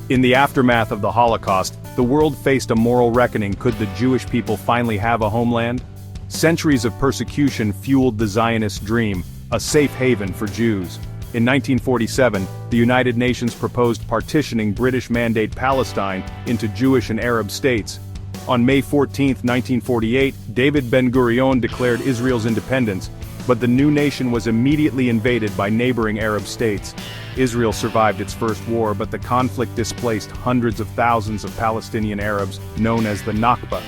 In the aftermath of the Holocaust, the world faced a moral reckoning. Could the Jewish people finally have a homeland? Centuries of persecution fueled the Zionist dream, a safe haven for Jews. In 1947, the United Nations proposed partitioning British Mandate Palestine into Jewish and Arab states. On May 14, 1948, David Ben-Gurion declared Israel's independence, but the new nation was immediately invaded by neighboring Arab states. Israel survived its first war, but the conflict displaced hundreds of thousands of Palestinian Arabs, known as the Nakba.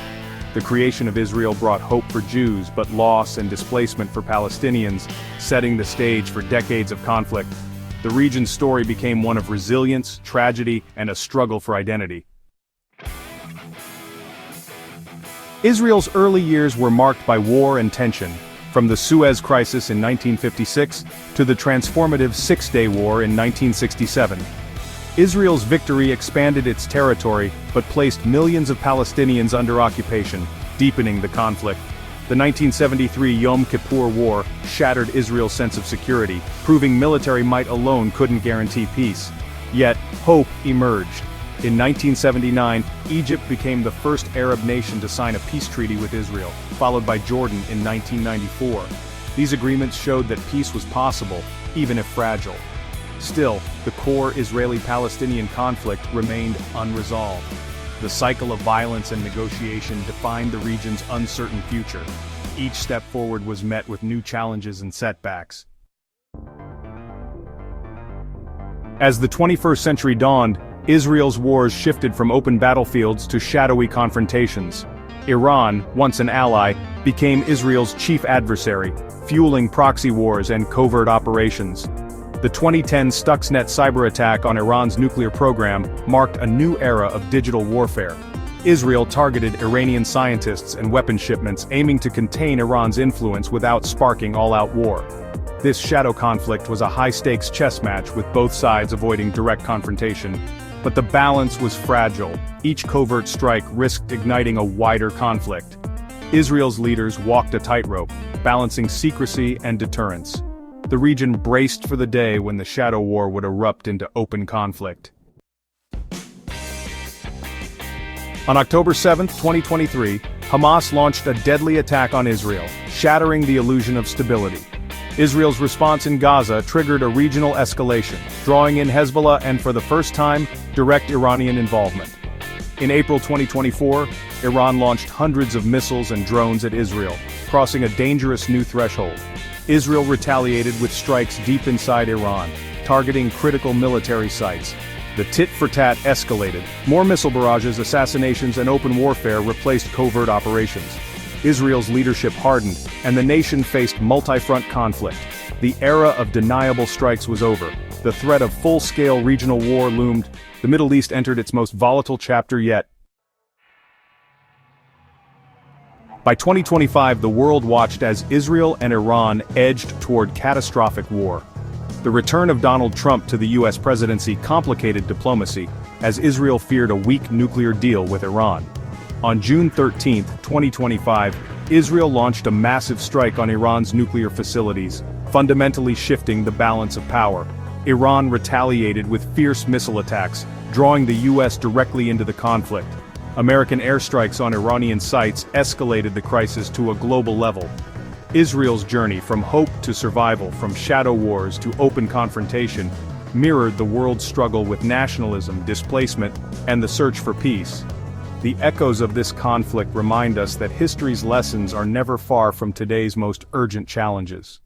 The creation of Israel brought hope for Jews, but loss and displacement for Palestinians, setting the stage for decades of conflict. The region's story became one of resilience, tragedy, and a struggle for identity. Israel's early years were marked by war and tension, from the Suez Crisis in 1956 to the transformative Six-Day War in 1967. Israel's victory expanded its territory, but placed millions of Palestinians under occupation, deepening the conflict. The 1973 Yom Kippur War shattered Israel's sense of security, proving military might alone couldn't guarantee peace. Yet, hope emerged. In 1979, Egypt became the first Arab nation to sign a peace treaty with Israel, followed by Jordan in 1994. These agreements showed that peace was possible, even if fragile. Still, the core Israeli-Palestinian conflict remained unresolved. The cycle of violence and negotiation defined the region's uncertain future. Each step forward was met with new challenges and setbacks. As the 21st century dawned, Israel's wars shifted from open battlefields to shadowy confrontations. Iran, once an ally, became Israel's chief adversary, fueling proxy wars and covert operations. The 2010 Stuxnet cyber attack on Iran's nuclear program marked a new era of digital warfare. Israel targeted Iranian scientists and weapon shipments, aiming to contain Iran's influence without sparking all-out war. This shadow conflict was a high-stakes chess match, with both sides avoiding direct confrontation. But the balance was fragile. Each covert strike risked igniting a wider conflict. Israel's leaders walked a tightrope, balancing secrecy and deterrence. The region braced for the day when the shadow war would erupt into open conflict. On October 7, 2023, Hamas launched a deadly attack on Israel, shattering the illusion of stability. Israel's response in Gaza triggered a regional escalation, drawing in Hezbollah and, for the first time, direct Iranian involvement. In April 2024, Iran launched hundreds of missiles and drones at Israel, crossing a dangerous new threshold. Israel retaliated with strikes deep inside Iran, targeting critical military sites. The tit-for-tat escalated. More missile barrages, assassinations, and open warfare replaced covert operations. Israel's leadership hardened, and the nation faced multi-front conflict. The era of deniable strikes was over. The threat of full-scale regional war loomed. The Middle East entered its most volatile chapter yet. By 2025, the world watched as Israel and Iran edged toward catastrophic war. The return of Donald Trump to the US presidency complicated diplomacy, as Israel feared a weak nuclear deal with Iran. On June 13, 2025, Israel launched a massive strike on Iran's nuclear facilities, fundamentally shifting the balance of power. Iran retaliated with fierce missile attacks, drawing the US directly into the conflict. American airstrikes on Iranian sites escalated the crisis to a global level. Israel's journey from hope to survival, from shadow wars to open confrontation, mirrored the world's struggle with nationalism, displacement, and the search for peace. The echoes of this conflict remind us that history's lessons are never far from today's most urgent challenges.